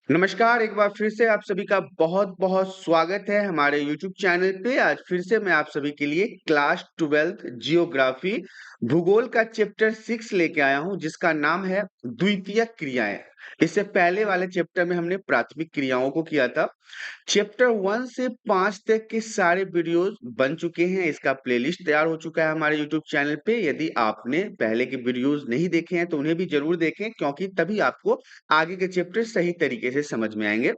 नमस्कार, एक बार फिर से आप सभी का बहुत-बहुत स्वागत है हमारे यूट्यूब चैनल पे। आज फिर से मैं आप सभी के लिए क्लास 12th जियोग्राफी भूगोल का चैप्टर 6 लेके आया हूँ, जिसका नाम है द्वितीयक क्रियाएँ। इससे पहले वाले चैप्टर में हमने प्राथमिक क्रियाओं को किया था। चैप्टर 1 से 5 तक के सारे वीडियोज़ बन चुके हैं, इसका प्लेलिस्ट तैयार हो चुका है हमारे यूट्यूब चैनल पे। यदि आपने पहले के वीडियोज़ नहीं देखे हैं, तो उन्हें भी ज़रूर देखें, क्योंकि तभी आपको आगे के चैप्टर सही तरीके से समझ में आएँगे।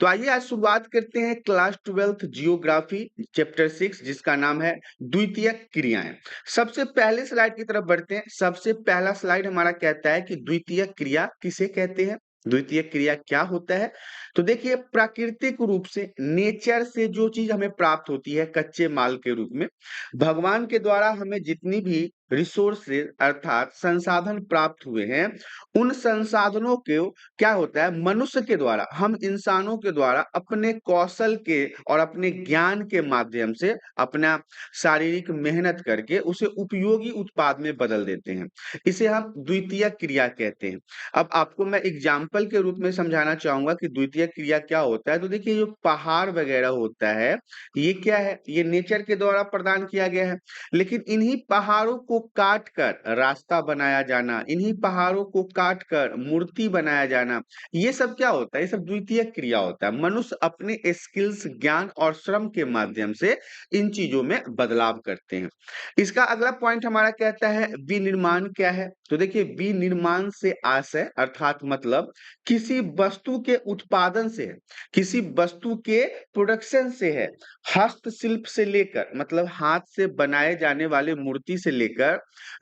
तो आइए आज शुरुआत करते हैं क्लास 12th जियोग्राफी चैप्टर 6, जिसका नाम है द्वितीयक क्रियाएँ। सबसे पहले स्लाइड की तरफ बढ़ते हैं। सबसे पहला स्लाइड हमारा कहता है कि द्वितीयक क्रिया किसे कहते हैं? द्वितीयक क्रिया क्या होता है? तो देखिए, प्राकृतिक रूप से नेचर से जो चीज़ हमें प्राप्त होती है कच्चे माल के रूप में, भगवान के द्वारा हमें जितनी भी रिसोर्सेज अर्थात संसाधन प्राप्त हुए हैं, उन संसाधनों को क्या होता है, मनुष्य के द्वारा, हम इंसानों के द्वारा अपने कौशल के और अपने ज्ञान के माध्यम से अपना शारीरिक मेहनत करके उसे उपयोगी उत्पाद में बदल देते हैं। इसे हम द्वितीयक क्रिया कहते हैं। अब आपको मैं एग्जाम्पल के रूप में समझाना चाहूँगा कि द्वितीयक क्रिया क्या होता है। तो देखिए, जो पहाड़ वगैरह होता है, ये क्या है? ये नेचर के द्वारा प्रदान किया गया है। लेकिन इन्हीं पहाड़ों को काट कर रास्ता बनाया जाना, इन्हीं पहाड़ों को काट कर मूर्ति बनाया जाना, ये सब क्या होता है? ये सब द्वितीयक क्रिया होता है। मनुष्य अपने स्किल्स, ज्ञान और श्रम के माध्यम से इन चीजों में बदलाव करते हैं। इसका अगला पॉइंट हमारा कहता है विनिर्माण क्या है? तो देखिए, विनिर्माण से आशय अर्थात मतलब किसी वस्तु के उत्पादन से है, किसी वस्तु के प्रोडक्शन से है। हस्तशिल्प से लेकर मतलब हाथ से बनाए जाने वाले मूर्ति से लेकर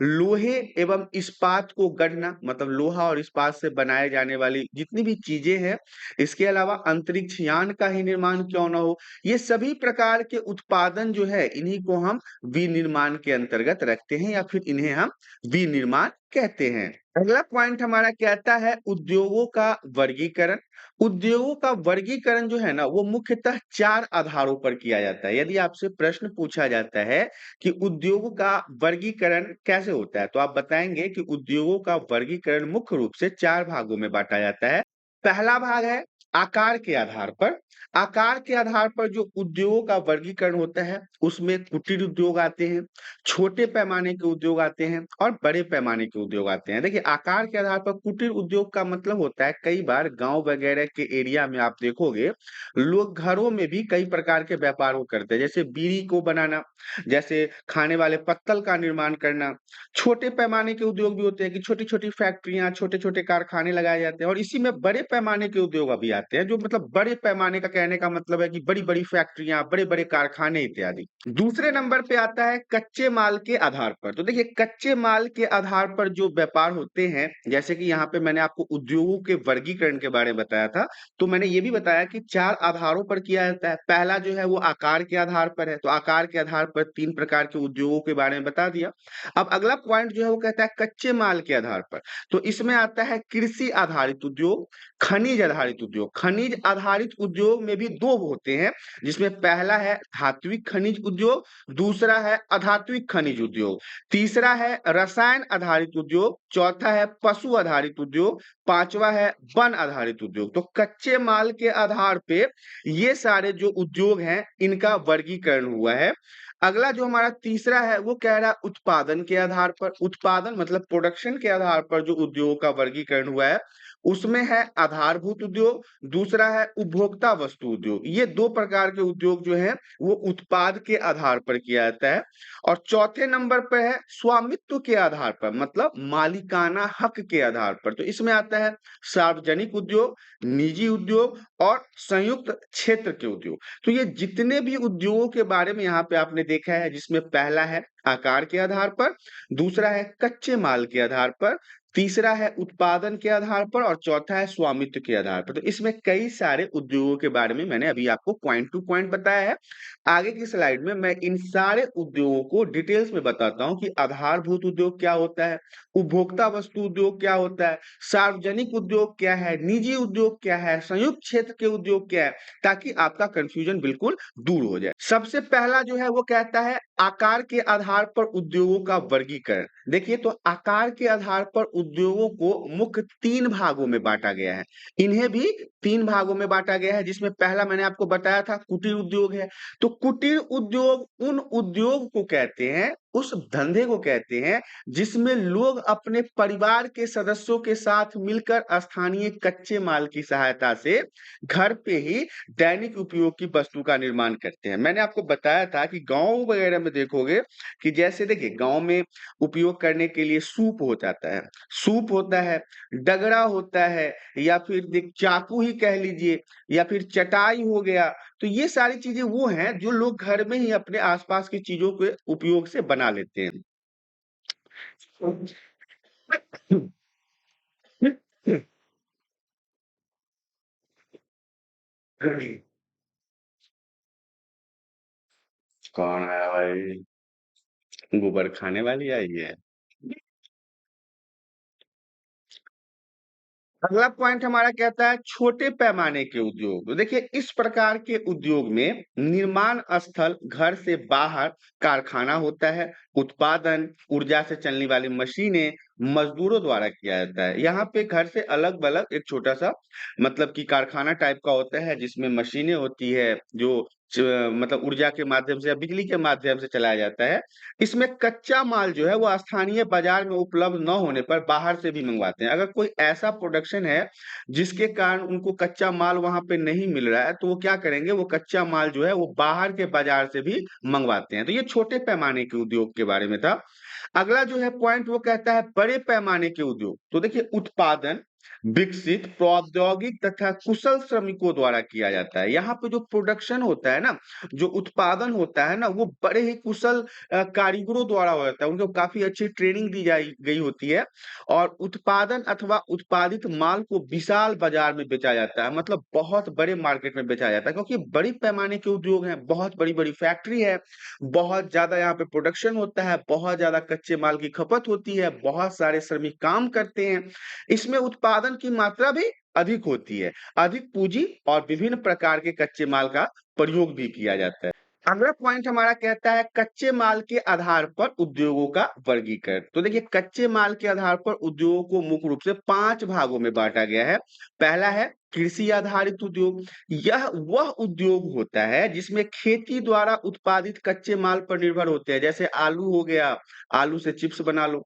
लोहे एवं इस्पात को गढ़ना मतलब लोहा और इस्पात से बनाए जाने वाली जितनी भी चीजें हैं, इसके अलावा अंतरिक्ष यान का ही निर्माण क्यों ना हो, ये सभी प्रकार के उत्पादन जो है, इन्हीं को हम विनिर्माण के अंतर्गत रखते हैं या फिर इन्हें हम विनिर्माण कहते हैं। अगला पॉइंट हमारा कहता है उद्योगों का वर्गीकरण। उद्योगों का वर्गीकरण जो है ना, वो मुख्यतः 4 आधारों पर किया जाता है। यदि आपसे प्रश्न पूछा जाता है कि उद्योगों का वर्गीकरण कैसे होता है, तो आप बताएंगे कि उद्योगों का वर्गीकरण मुख्य रूप से 4 भागों में बांटा जाता है। पहला भाग है आकार के आधार पर। आकार के आधार पर जो उद्योगों का वर्गीकरण होता है, उसमें कुटीर उद्योग आते हैं, छोटे पैमाने के उद्योग आते हैं और बड़े पैमाने के उद्योग आते हैं। देखिए, आकार के आधार पर कुटीर उद्योग का मतलब होता है, कई बार गांव वगैरह के एरिया में आप देखोगे, लोग घरों में भी कई प्रकार के व्यापार को करते हैं, जैसे बीड़ी को बनाना, जैसे खाने वाले पत्तल का निर्माण करना। छोटे पैमाने के उद्योग भी होते हैं कि छोटी-छोटी फैक्ट्रियाँ, छोटे-छोटे कारखाने लगाए जाते हैं और इसी में बड़े पैमाने के उद्योग अभी आते हैं, जो मतलब बड़े पैमाने का कहने का मतलब है कि बड़ी-बड़ी फैक्ट्रियाँ, बड़े-बड़े कारखाने इत्यादि। दूसरे नंबर पे आता है कच्चे माल के आधार पर। तो देखिए, कच्चे माल के आधार पर जो व्यापार होते हैं, जैसे कि यहाँ पे मैंने आपको उद्योगों के वर्गीकरण के बारे में बताया था, तो मैंने ये भी बताया कि 4 आधारों पर किया जाता है। पहला जो है वो आकार के आधार पर है, तो आकार के आधार पर 3 प्रकार के उद्योगों के बारे में बता दिया। अब अगला पॉइंट जो है वो कहता है कच्चे माल के आधार पर। तो इसमें आता है कृषि आधारित उद्योग, खनिज आधारित उद्योग। खनिज आधारित उद्योग में भी 2 होते हैं, जिसमें पहला है धात्विक खनिज उद्योग, दूसरा है अधात्विक खनिज उद्योग, तीसरा है रसायन आधारित उद्योग, चौथा है पशु आधारित उद्योग, पांचवा है वन आधारित उद्योग। तो कच्चे माल के आधार पे ये सारे जो उद्योग हैं, इनका वर्गीकरण हुआ है। अगला जो हमारा तीसरा है वो कह रहा है उत्पादन के आधार पर। उत्पादन मतलब प्रोडक्शन के आधार पर जो उद्योगों का वर्गीकरण हुआ है, उसमें है आधारभूत उद्योग, दूसरा है उपभोक्ता वस्तु उद्योग। ये 2 प्रकार के उद्योग जो हैं वो उत्पाद के आधार पर किया जाता है। और चौथे नंबर पर है स्वामित्व के आधार पर मतलब मालिकाना हक के आधार पर। तो इसमें आता है सार्वजनिक उद्योग, निजी उद्योग और संयुक्त क्षेत्र के उद्योग। तो ये जितने भी उद्योगों के बारे में यहाँ पे आपने देखा है, जिसमें पहला है आकार के आधार पर, दूसरा है कच्चे माल के आधार पर, तीसरा है उत्पादन के आधार पर और चौथा है स्वामित्व के आधार पर। तो इसमें कई सारे उद्योगों के बारे में मैंने अभी आपको पॉइंट टू पॉइंट बताया है। आगे की स्लाइड में मैं इन सारे उद्योगों को डिटेल्स में बताता हूँ कि आधारभूत उद्योग क्या होता है, उपभोक्ता वस्तु उद्योग क्या होता है, सार्वजनिक उद्योग क्या है, निजी उद्योग क्या है, संयुक्त क्षेत्र के उद्योग क्या है, ताकि आपका कंफ्यूजन बिल्कुल दूर हो जाए। सबसे पहला जो है वो कहता है आकार के आधार पर उद्योगों का वर्गीकरण। देखिए, तो आकार के आधार पर उद्योगों को मुख्य 3 भागों में बाँटा गया है। इन्हें भी 3 भागों में बाँटा गया है, जिसमें पहला मैंने आपको बताया था कुटीर उद्योग है। तो कुटीर उद्योग उन उद्योग को कहते हैं, उस धंधे को कहते हैं, जिसमें लोग अपने परिवार के सदस्यों के साथ मिलकर स्थानीय कच्चे माल की सहायता से घर पे ही दैनिक उपयोग की वस्तु का निर्माण करते हैं। मैंने आपको बताया था कि गाँव वगैरह में देखोगे कि जैसे देखिए गाँव में उपयोग करने के लिए सूप हो जाता है, सूप होता है, डगरा होता है, या फिर देख चाकू ही कह लीजिए, या फिर चटाई हो गया। तो ये सारी चीज़ें वो हैं जो लोग घर में ही अपने आस-पास की चीज़ों के उपयोग से बना लेते हैं। कौन आया भाई? गोबर खाने वाली आई है। अगला पॉइंट हमारा कहता है छोटे पैमाने के उद्योग। तो देखिए, इस प्रकार के उद्योग में निर्माण स्थल घर से बाहर कारखाना होता है, उत्पादन ऊर्जा से चलने वाली मशीनें मजदूरों द्वारा किया जाता है। यहाँ पे घर से अलग-अलग एक छोटा-सा मतलब कि कारखाना टाइप का होता है, जिसमें मशीनें होती है जो च मतलब ऊर्जा के माध्यम से या बिजली के माध्यम से चलाया जाता है। इसमें कच्चा माल जो है वो स्थानीय बाजार में उपलब्ध न होने पर बाहर से भी मंगवाते हैं। अगर कोई ऐसा प्रोडक्शन है जिसके कारण उनको कच्चा माल वहाँ पे नहीं मिल रहा है, तो वो क्या करेंगे, वो कच्चा माल जो है वो बाहर के बाजार से भी मंगवाते हैं। तो ये छोटे पैमाने के उद्योग के बारे में था। अगला जो है पॉइंट वो कहता है बड़े पैमाने के उद्योग। तो देखिए, उत्पादन विकसित प्रौद्योगिक तथा कुशल श्रमिकों द्वारा किया जाता है। यहाँ पे जो प्रोडक्शन होता है ना, जो उत्पादन होता है ना, वो बड़े ही कुशल कारीगरों द्वारा हो जाता है। उनको काफ़ी अच्छी ट्रेनिंग दी जाई गई होती है और उत्पादन अथवा उत्पादित माल को विशाल बाज़ार में बेचा जाता है। मतलब बहुत बड़े मार्केट में बेचा जाता है, क्योंकि बड़ी पैमाने के उद्योग हैं, बहुत बड़ी-बड़ी फैक्ट्री है, बहुत ज़्यादा यहाँ पे प्रोडक्शन होता है, बहुत ज़्यादा कच्चे माल की खपत होती है, बहुत सारे श्रमिक काम करते हैं। इसमें उत्पादन की मात्रा भी अधिक होती है, अधिक पूँजी और विभिन्न प्रकार के कच्चे माल का प्रयोग भी किया जाता है। अगला पॉइंट हमारा कहता है कच्चे माल के आधार पर उद्योगों का वर्गीकरण। तो देखिए, कच्चे माल के आधार पर उद्योगों को मुख्य रूप से 5 भागों में बाँटा गया है। पहला है कृषि आधारित उद्योग। यह वह उद्योग होता है जिसमें खेती द्वारा उत्पादित कच्चे माल पर निर्भर होते हैं। जैसे आलू हो गया, आलू से चिप्स बना लो।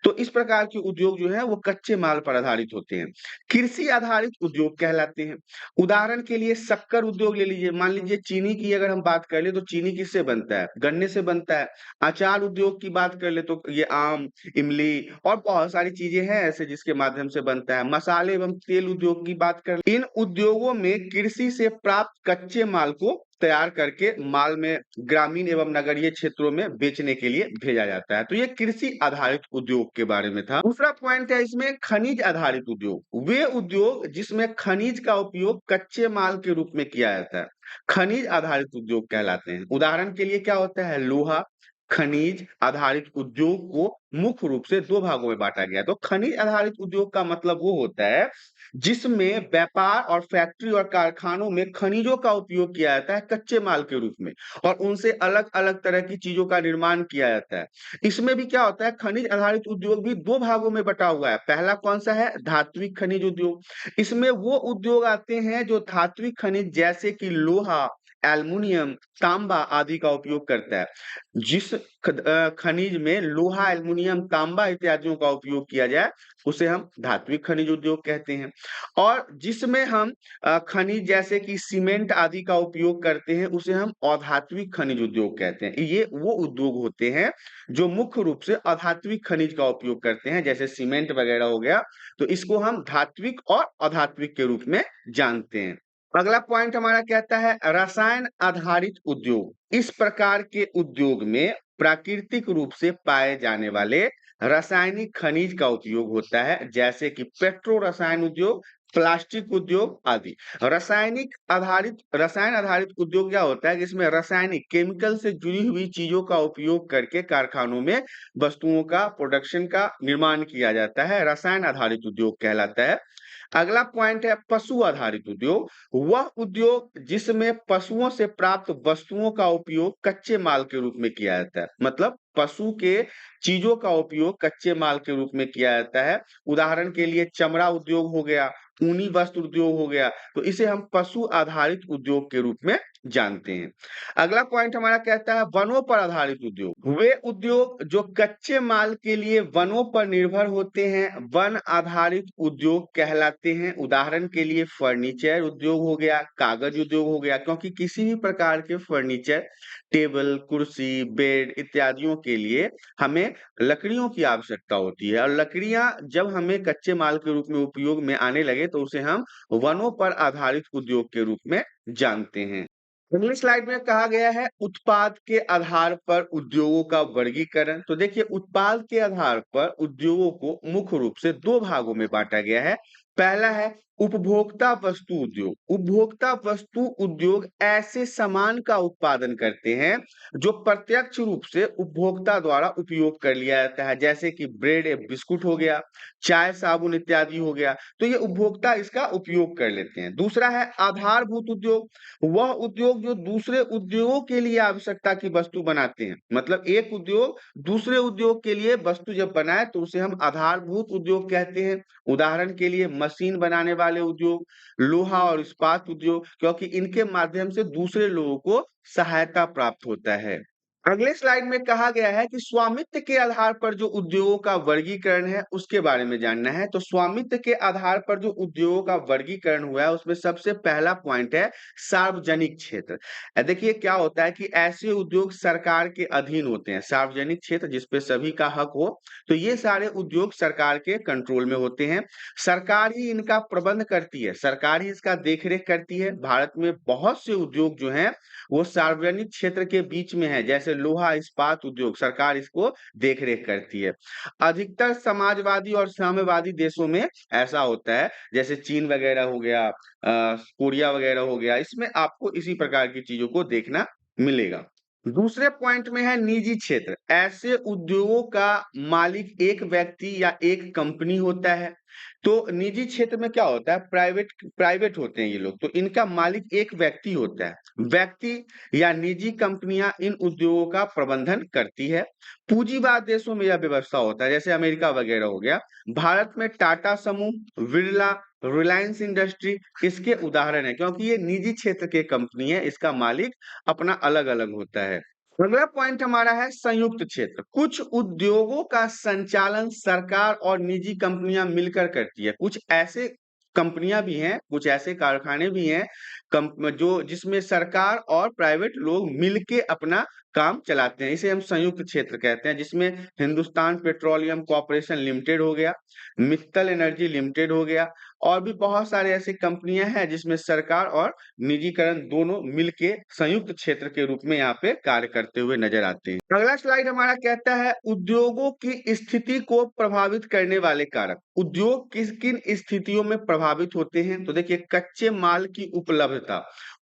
तो इस प्रकार के उद्योग जो हैं वो कच्चे माल पर आधारित होते हैं। कृषि आधारित उद्योग कहलाते हैं। उदाहरण के लिए शक्कर उद्योग ले लीजिए, मान लीजिए चीनी की अगर हम बात कर लें तो चीनी किससे बनता है? गन्ने से बनता है। अचार उद्योग की बात कर लें तो ये आम, इमली और बहुत सारी चीज़ें हैं ऐसे जिसके माध्यम से बनता है। मसाले एवं तेल उद्योग की बात कर इन उद्योगों में कृषि से प्राप्त कच्चे माल को तैयार करके माल में ग्रामीण एवं नगरीय क्षेत्रों में बेचने के लिए भेजा जाता है। तो ये कृषि आधारित उद्योग के बारे में था। दूसरा पॉइंट है इसमें खनिज आधारित उद्योग। वे उद्योग जिसमें खनिज का उपयोग कच्चे माल के रूप में किया जाता है, खनिज आधारित उद्योग कहलाते हैं। उदाहरण के लिए क्या होता है, लोहा, खनिज आधारित उद्योग को मुख्य रूप से 2 भागों में बाँटा गया है। तो खनिज आधारित उद्योग का मतलब वो होता है जिसमें व्यापार और फैक्ट्री और कारखानों में खनिजों का उपयोग किया जाता है कच्चे माल के रूप में और उनसे अलग-अलग तरह की चीज़ों का निर्माण किया जाता है। इसमें भी क्या होता है, खनिज आधारित उद्योग भी 2 भागों में बँटा हुआ है। पहला कौन-सा है? धात्विक खनिज उद्योग। इसमें वो उद्योग आते हैं जो धात्विक खनिज जैसे कि लोहा, एल्युमीनियम, तांबा आदि का उपयोग करता है। जिस खनिज में लोहा, एल्युमीनियम, तांबा इत्यादियों का उपयोग किया जाए, उसे हम धात्विक खनिज उद्योग कहते हैं। और जिसमें हम खनिज जैसे कि सीमेंट आदि का उपयोग करते हैं, उसे हम अधात्विक खनिज उद्योग कहते हैं। ये वो उद्योग होते हैं, जो मुख्य रूप से अधात्विक खनिज का उपयोग करते हैं, जैसे सीमेंट वगैरह हो गया, तो इसको हम धात्विक और अधात्विक के रूप में जानते हैं। अगला पॉइंट हमारा कहता है रसायन आधारित उद्योग। इस प्रकार के उद्योग में प्राकृतिक रूप से पाए जाने वाले रासायनिक खनिज का उपयोग होता है, जैसे कि पेट्रो रसायन उद्योग, प्लास्टिक उद्योग आदि। रसायन आधारित उद्योग क्या होता है कि इसमें रासायनिक केमिकल से जुड़ी हुई चीजों का उपयोग करके कारखानों में वस्तुओं का प्रोडक्शन का निर्माण किया जाता है, रसायन आधारित उद्योग कहलाता है। अगला पॉइंट है पशु आधारित उद्योग। वह उद्योग जिसमें पशुओं से प्राप्त वस्तुओं का उपयोग कच्चे माल के रूप में किया जाता है। मतलब पशु के चीजों का उपयोग कच्चे माल के रूप में किया जाता है। उदाहरण के लिए चमड़ा उद्योग हो गया, ऊनी वस्त्र उद्योग हो गया, तो इसे हम पशु आधारित उद्योग के रूप में जानते हैं। अगला पॉइंट हमारा कहता है वनों पर आधारित उद्योग। वे उद्योग जो कच्चे माल के लिए वनों पर निर्भर होते हैं, वन आधारित उद्योग कहलाते हैं। उदाहरण के लिए फर्नीचर उद्योग हो गया, कागज उद्योग हो गया, क्योंकि किसी भी प्रकार के फर्नीचर, टेबल, कुर्सी, बेड इत्यादियों के लिए हमें लकड़ियों की आवश्यकता होती है, और लकड़ियां जब हमें कच्चे माल के रूप में उपयोग में आने लगे तो उसे हम वनों पर आधारित उद्योग के रूप में जानते हैं। अगली स्लाइड में कहा गया है उत्पाद के आधार पर उद्योगों का वर्गीकरण। तो देखिए उत्पाद के आधार पर उद्योगों को मुख्य रूप से दो भागों में बांटा गया है। पहला है उपभोक्ता वस्तु उद्योग। उपभोक्ता वस्तु उद्योग ऐसे सामान का उत्पादन करते हैं जो प्रत्यक्ष रूप से उपभोक्ता द्वारा उपयोग कर लिया जाता है, जैसे कि ब्रेड या बिस्कुट हो गया, चाय साबुन इत्यादि हो गया, तो ये उपभोक्ता इसका उपयोग कर लेते हैं। दूसरा है आधारभूत उद्योग। वह उद्योग जो दूसरे उद्योगों के लिए आवश्यकता की वस्तु बनाते हैं। मतलब एक उद्योग दूसरे उद्योग के लिए वस्तु जब बनाए तो उसे हम आधारभूत उद्योग कहते हैं। उदाहरण के लिए मशीन बनाने वाले उद्योग, लोहा और इस्पात उद्योग, क्योंकि इनके माध्यम से दूसरे लोगों को सहायता प्राप्त होता है। अगले स्लाइड में कहा गया है कि स्वामित्व के आधार पर जो उद्योगों का वर्गीकरण है उसके बारे में जानना है। तो स्वामित्व के आधार पर जो उद्योगों का वर्गीकरण हुआ है उसमें सबसे पहला पॉइंट है सार्वजनिक क्षेत्र। देखिए क्या होता है कि ऐसे उद्योग सरकार के अधीन होते हैं। सार्वजनिक क्षेत्र जिसपे सभी का हक हो, तो ये सारे उद्योग सरकार के कंट्रोल में होते हैं। सरकार ही इनका प्रबंध करती है, सरकार ही इसका देखरेख करती है। भारत में बहुत से उद्योग जो हैं वो सार्वजनिक क्षेत्र के बीच में है, जैसे लोहा इस्पात उद्योग, सरकार इसको देखरेख करती है। अधिकतर समाजवादी और साम्यवादी देशों में ऐसा होता है, जैसे चीन वगैरह हो गया, कोरिया वगैरह हो गया, इसमें आपको इसी प्रकार की चीजों को देखना मिलेगा। दूसरे पॉइंट में है निजी क्षेत्र। ऐसे उद्योगों का मालिक एक व्यक्ति या एक कंपनी होता है। तो निजी क्षेत्र में क्या होता है, प्राइवेट प्राइवेट होते हैं ये लोग, तो इनका मालिक एक व्यक्ति होता है। व्यक्ति या निजी कंपनियां इन उद्योगों का प्रबंधन करती है। पूंजीवाद देशों में यह व्यवस्था होता है, जैसे अमेरिका वगैरह हो गया। भारत में टाटा समूह, बिरला, रिलायंस इंडस्ट्री इसके उदाहरण है, क्योंकि ये निजी क्षेत्र के कंपनी है, इसका मालिक अपना अलग अलग होता है। अगला पॉइंट हमारा है संयुक्त क्षेत्र। कुछ उद्योगों का संचालन सरकार और निजी कंपनियां मिलकर करती है। कुछ ऐसे कंपनियां भी हैं, कुछ ऐसे कारखाने भी हैं जो जिसमें सरकार और प्राइवेट लोग मिलके अपना काम चलाते हैं। इसे हम संयुक्त क्षेत्र कहते हैं, जिसमें हिंदुस्तान पेट्रोलियम कॉर्पोरेशन लिमिटेड हो गया, मित्तल एनर्जी लिमिटेड हो गया, और भी बहुत सारे ऐसे कंपनियां हैं जिसमें सरकार और निजीकरण दोनों मिलके संयुक्त क्षेत्र के रूप में यहाँ पे कार्य करते हुए नजर आते हैं। अगला स्लाइड हमारा कहता है उद्योगों की स्थिति को प्रभावित करने वाले कारक। उद्योग किस किन स्थितियों में प्रभावित होते हैं? तो देखिए कच्चे माल की उपलब्धता।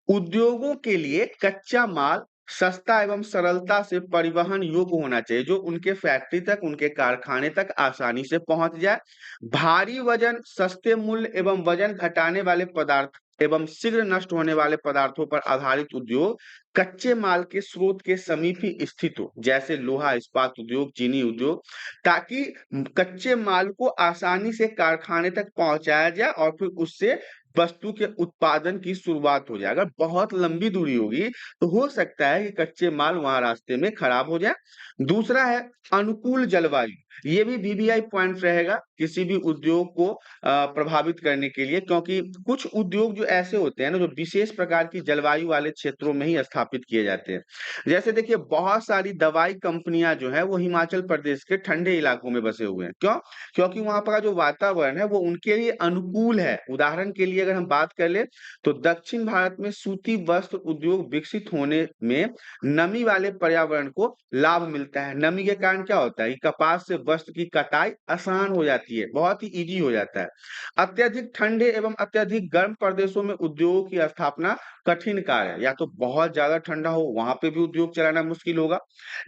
उद्योगों के लिए कच्चा माल सस्ता एवं सरलता से परिवहन योग्य होना चाहिए, जो उनके फैक्ट्री तक, उनके कारखाने तक आसानी से पहुंच जाए। भारी वजन, सस्ते मूल्य एवं वजन घटाने वाले पदार्थ एवं शीघ्र नष्ट होने वाले पदार्थों पर आधारित उद्योग कच्चे माल के स्रोत के समीप ही स्थित हो, जैसे लोहा इस्पात उद्योग, चीनी उद्योग, ताकि कच्चे माल को आसानी से कारखाने तक पहुंचाया जाए और फिर उससे वस्तु के उत्पादन की शुरुआत हो जाए। अगर बहुत लंबी दूरी होगी तो हो सकता है कि कच्चे माल वहां रास्ते में खराब हो जाए। दूसरा है अनुकूल जलवायु। ये भी वीवीआई पॉइंट रहेगा किसी भी उद्योग को प्रभावित करने के लिए, क्योंकि कुछ उद्योग जो ऐसे होते हैं ना, जो विशेष प्रकार की जलवायु वाले क्षेत्रों में ही स्थापित किए जाते हैं। जैसे देखिए बहुत सारी दवाई कंपनियां जो है वो हिमाचल प्रदेश के ठंडे इलाकों में बसे हुए हैं। क्यों? क्योंकि वहां पर का जो वातावरण है वो उनके लिए अनुकूल है। उदाहरण के लिए अगर हम बात कर ले तो दक्षिण भारत में सूती वस्त्र उद्योग विकसित होने में नमी वाले पर्यावरण को लाभ मिलता है। नमी के कारण क्या होता है कि कपास से वस्त्र की कटाई आसान हो जाती है, बहुत ही ईज़ी हो जाता है। अत्यधिक ठंडे एवं अत्यधिक गर्म प्रदेशों में उद्योगों की स्थापना कठिन कार्य है। या तो बहुत ज़्यादा ठंडा हो, वहाँ पे भी उद्योग चलाना मुश्किल होगा,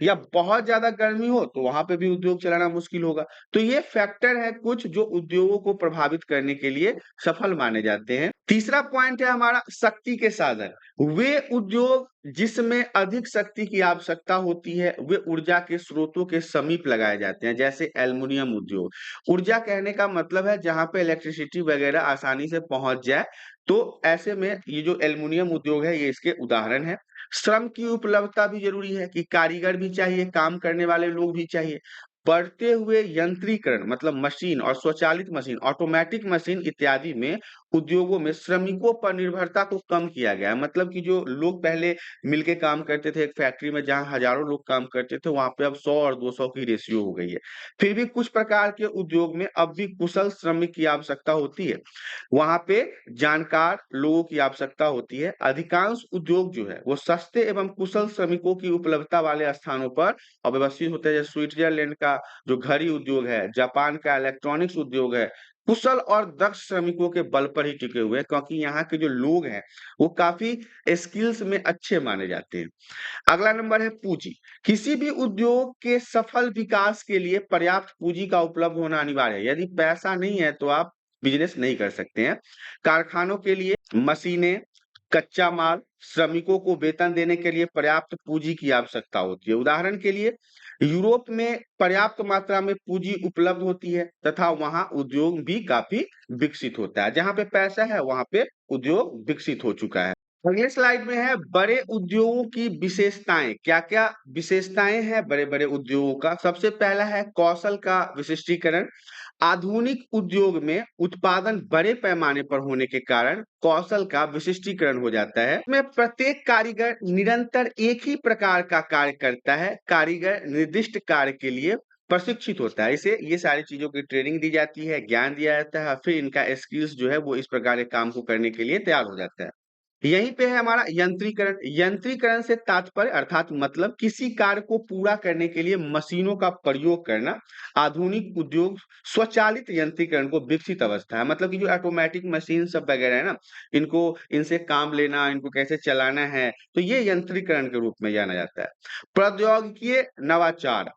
या बहुत ज़्यादा गर्मी हो, तो वहाँ पे भी उद्योग चलाना मुश्किल होगा। तो ये फैक्टर है कुछ जो उद्योगों को प्रभावित करने के लिए सफल माने जाते हैं। तीसरा पॉइंट है हमारा शक्ति के साधन। वे उद्योग जिसमें अधिक शक्ति की आवश्यकता होती है, वे ऊर्जा के स्रोतों के समीप लगाए जाते हैं, जैसे एल्युमिनियम उद्योग। ऊर्जा कहने का मतलब है जहाँ पे इलेक्ट्रिसिटी वगैरह आसानी से पहुँच जाए, तो ऐसे में ये जो एल्युमिनियम उद्योग है, ये इसके उदाहरण है। श्रम की उपलब्धता भी ज़रूरी है कि कारीगर भी चाहिए, काम करने वाले लोग भी चाहिए। बढ़ते हुए यंत्रीकरण मतलब मशीन और स्वचालित मशीन, ऑटोमैटिक मशीन इत्यादि में उद्योगों में श्रमिकों पर निर्भरता को कम किया गया है। मतलब कि जो लोग पहले मिलके काम करते थे एक फैक्ट्री में जहाँ हज़ारों लोग काम करते थे, वहाँ पे अब 100 और 200 की रेशियो हो गई है। फिर भी कुछ प्रकार के उद्योग में अब भी कुशल श्रमिक की आवश्यकता होती है। वहाँ पे जानकार लोगों की आवश्यकता होती है। अधिकांश उद्योग जो है, वो सस्ते एवं कुशल श्रमिकों की उपलब्धता वाले स्थानों पर अव्यवस्थित होते हैं। जैसे स्विट्ज़रलैंड का जो घड़ी उद्योग है, जापान का इलेक्ट्रॉनिक्स उद्योग है, कुशल और दक्ष श्रमिकों के बल पर ही टिके हुए हैं, क्योंकि यहाँ के जो लोग हैं, वो काफ़ी स्किल्स में अच्छे माने जाते हैं। अगला नंबर है पूंजी। किसी भी उद्योग के सफल विकास के लिए पर्याप्त पूंजी का उपलब्ध होना अनिवार्य है। यदि पैसा नहीं है तो आप बिज़नेस नहीं कर सकते हैं। कारखानों के लिए मशीनें, कच्चा माल, श्रमिकों को वेतन देने के लिए पर्याप्त पूंजी की आवश्यकता होती है। उदाहरण के लिए यूरोप में पर्याप्त मात्रा में पूंजी उपलब्ध होती है तथा वहाँ उद्योग भी काफ़ी विकसित होता है। जहाँ पे पैसा है वहाँ पे उद्योग विकसित हो चुका है। अगले स्लाइड में है बड़े उद्योगों की विशेषताएं। क्या-क्या विशेषताएं हैं बड़े-बड़े उद्योगों का? सबसे पहला है कौशल का विशिष्टीकरण। आधुनिक उद्योग में उत्पादन बड़े पैमाने पर होने के कारण कौशल का विशिष्टीकरण हो जाता है। इसमें प्रत्येक कारीगर निरंतर एक ही प्रकार का कार्य करता है। कारीगर निर्दिष्ट कार्य के लिए प्रशिक्षित होता है। इसे ये सारी चीज़ों की ट्रेनिंग दी जाती है, ज्ञान दिया जाता है, फिर इनका स्किल्स जो है वो इस प्रकार के काम को करने के लिए तैयार हो जाता है। यहीं पे है हमारा यंत्रीकरण। यंत्रीकरण से तात्पर्य अर्थात मतलब किसी कार्य को पूरा करने के लिए मशीनों का प्रयोग करना। आधुनिक उद्योग स्वचालित यंत्रीकरण को विकसित अवस्था है। मतलब कि जो ऑटोमेटिक मशीन सब वगैरह है ना, इनको इनसे काम लेना, इनको कैसे चलाना है, तो ये यंत्रीकरण के रूप में जाना जाता है। प्रौद्योगिकीय नवाचार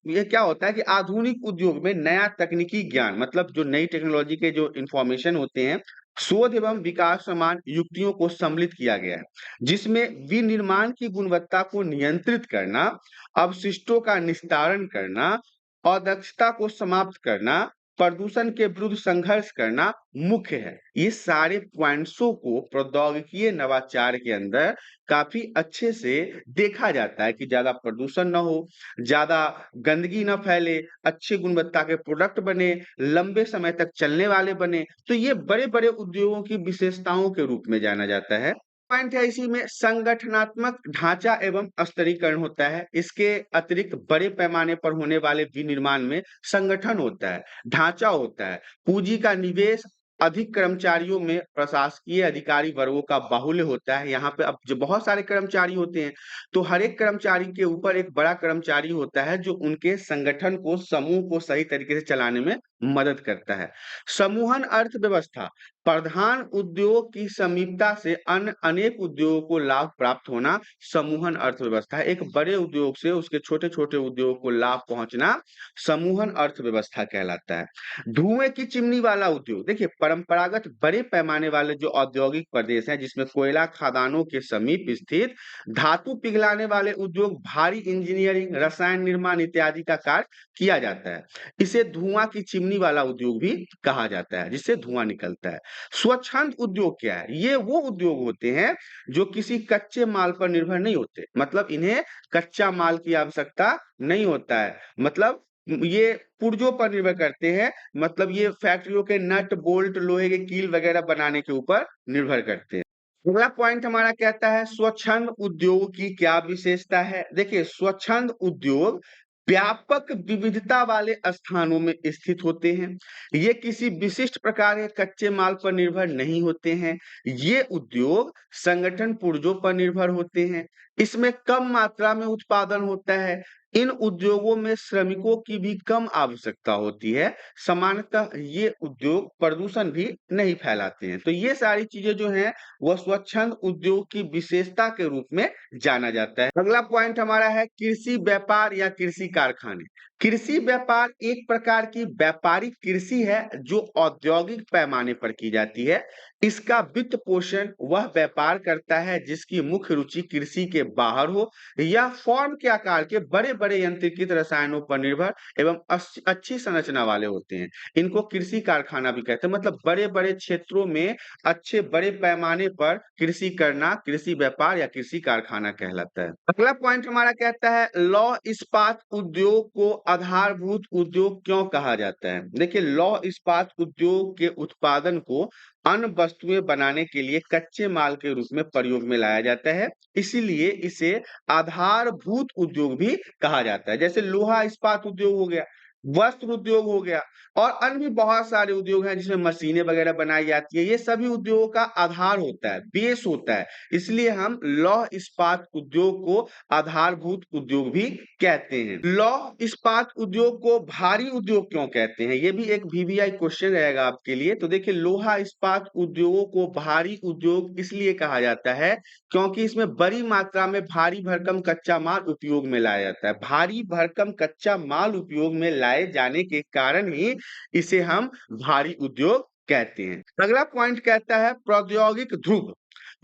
ये क्या होता है कि आधुनिक उद्योग में नया तकनीकी ज्ञान मतलब जो नई टेक्नोलॉजी के जो इंफॉर्मेशन होते हैं, शोध एवं विकास समान युक्तियों को सम्मिलित किया गया है, जिसमें विनिर्माण की गुणवत्ता को नियंत्रित करना, अवशिष्टों का निस्तारण करना, अदक्षता को समाप्त करना, प्रदूषण के विरुद्ध संघर्ष करना मुख्य है। ये सारे पॉइंट्सों को प्रौद्योगिकीय नवाचार के अंदर काफी अच्छे से देखा जाता है कि ज्यादा प्रदूषण न हो, ज्यादा गंदगी न फैले, अच्छी गुणवत्ता के प्रोडक्ट बने, लंबे समय तक चलने वाले बने। तो ये बड़े-बड़े उद्योगों की विशेषताओं के रूप में जाना जाता है। पॉइंट है इसी में संगठनात्मक ढांचा एवं स्तरीकरण होता है। इसके अतिरिक्त बड़े पैमाने पर होने वाले विनिर्माण में संगठन होता है, ढांचा होता है, पूंजी का निवेश, अधिक कर्मचारियों में प्रशासकीय अधिकारी वर्गों का बाहुल्य होता है। यहाँ पे अब जो बहुत सारे कर्मचारी होते हैं, तो हर एक कर्मचारी के ऊपर एक बड़ा कर्मचारी होता है जो उनके संगठन को, समूह को सही तरीके से चलाने में मदद करता है। समूहन अर्थव्यवस्था प्रधान उद्योग की समीपता से अन्य अनेक उद्योगों को लाभ प्राप्त होना समूहन अर्थव्यवस्था है। एक बड़े उद्योग से उसके छोटे-छोटे उद्योगों को लाभ पहुंचना समूहन अर्थव्यवस्था कहलाता है। धुएं की चिमनी वाला उद्योग देखिए परंपरागत बड़े पैमाने वाले जो औद्योगिक प्रदेश हैं जिसमें कोयला खदानों के समीप स्थित धातु पिघलाने वाले उद्योग, भारी इंजीनियरिंग, रसायन निर्माण इत्यादि का कार्य किया जाता है। इसे धुआं की चिमनी वाला उद्योग भी कहा जाता है, जिससे धुआं निकलता है। स्वच्छंद उद्योग क्या है? ये वो उद्योग होते हैं जो किसी कच्चे माल पर निर्भर नहीं होते। मतलब इन्हें कच्चा माल की आवश्यकता नहीं होता है। मतलब ये पुर्जों पर निर्भर करते हैं। मतलब ये फैक्ट्रियों के नट, बोल्ट, लोहे के कील वगैरह बनाने के ऊपर निर्भर करते हैं। अगला पॉइंट हमारा कहता है स्वच्छंद उद्योग की क्या विशेषता है? देखिए स्वच्छंद उद्योग व्यापक विविधता वाले स्थानों में स्थित होते हैं। ये किसी विशिष्ट प्रकार के कच्चे माल पर निर्भर नहीं होते हैं। ये उद्योग संगठन पुर्जों पर निर्भर होते हैं। इसमें कम मात्रा में उत्पादन होता है। इन उद्योगों में श्रमिकों की भी कम आवश्यकता होती है। सामान्यतः ये उद्योग प्रदूषण भी नहीं फैलाते हैं। तो ये सारी चीजें जो हैं वह स्वच्छंद उद्योग की विशेषता के रूप में जाना जाता है। अगला पॉइंट हमारा है कृषि व्यापार या कृषि कारखाने। कृषि व्यापार एक प्रकार की व्यापारिक कृषि है जो औद्योगिक पैमाने पर की जाती है। इसका वित्त पोषण वह व्यापार करता है जिसकी मुख्य रुचि कृषि के बाहर हो या फॉर्म के आकार के बड़े-बड़े यंत्रीकृत रसायनों पर निर्भर एवं अच्छी संरचना वाले होते हैं। इनको कृषि कारखाना भी कहते हैं, मतलब बड़े-बड़े क्षेत्रों में अच्छे बड़े पैमाने पर कृषि करना कृषि व्यापार या कृषि कारखाना कहलाता है। अगला पॉइंट हमारा कहता है लौह इस्पात उद्योग को आधारभूत उद्योग क्यों कहा जाता है? देखिए, लौह इस्पात उद्योग के उत्पादन को अन्य वस्तुएं बनाने के लिए कच्चे माल के रूप में प्रयोग में लाया जाता है। इसीलिए इसे आधारभूत उद्योग भी कहा जाता है। जैसे लोहा इस्पात उद्योग हो गया, वस्त्र उद्योग हो गया और अन्य भी बहुत सारे उद्योग हैं जिसमें मशीनें वगैरह बनाई जाती है। ये सभी उद्योगों का आधार होता है, बेस होता है। इसलिए हम लौह इस्पात उद्योग को आधारभूत उद्योग भी कहते हैं। लौह इस्पात उद्योग को भारी उद्योग क्यों कहते हैं? ये भी एक वीवीआई क्वेश्चन रहेगा आपके लिए। तो देखिए, लोहा इस्पात उद्योगों को भारी उद्योग इसलिए कहा जाता है क्योंकि इसमें बड़ी मात्रा में भारी भरकम कच्चा माल उपयोग में लाया जाता है। भारी भरकम कच्चा माल उपयोग में लाए जाने के कारण ही इसे हम भारी उद्योग कहते हैं। अगला पॉइंट कहता है प्रौद्योगिक ध्रुव।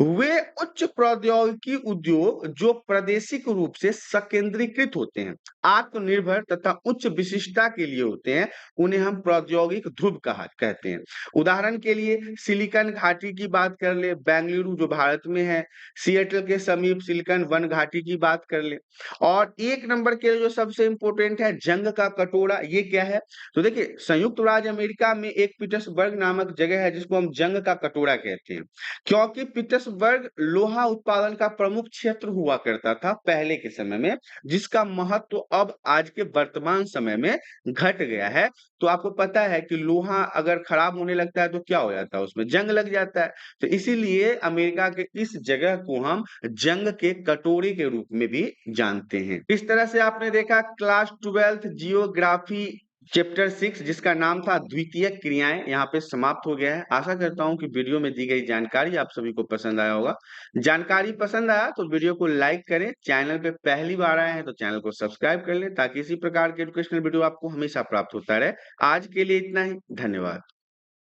वे उच्च प्रौद्योगिकी उद्योग जो प्रादेशिक रूप से संकेंद्रीकृत होते हैं, आत्मनिर्भर तथा उच्च विशिष्टता के लिए होते हैं, उन्हें हम प्रौद्योगिक ध्रुव कहा कहते हैं। उदाहरण के लिए सिलिकॉन घाटी की बात कर ले, बेंगलुरु जो भारत में है, सिएटल के समीप सिलिकॉन वन घाटी की बात कर ले। और एक नंबर के लिए जो सबसे इम्पोर्टेंट है जंग का कटोरा, ये क्या है? तो देखिए, संयुक्त राज्य अमेरिका में एक पीटर्सबर्ग नामक जगह है जिसको हम जंग का कटोरा कहते हैं, क्योंकि पीटर्सबर्ग लोहा उत्पादन का प्रमुख क्षेत्र हुआ करता था पहले के समय में, जिसका महत्व अब आज के वर्तमान समय में घट गया है। तो आपको पता है कि लोहा अगर खराब होने लगता है तो क्या हो जाता है, उसमें जंग लग जाता है। तो इसीलिए अमेरिका के इस जगह को हम जंग के कटोरे के रूप में भी जानते हैं। इस तरह से आपने देखा क्लास 12th जियोग्राफी चैप्टर 6 जिसका नाम था द्वितीयक क्रियाएं, यहाँ पे समाप्त हो गया है। आशा करता हूँ कि वीडियो में दी गई जानकारी आप सभी को पसंद आया होगा। जानकारी पसंद आया तो वीडियो को लाइक करें, चैनल पे पहली बार आए हैं तो चैनल को सब्सक्राइब कर लें ताकि इसी प्रकार के एजुकेशनल वीडियो आपको हमेशा प्राप्त होता रहे। आज के लिए इतना ही, धन्यवाद।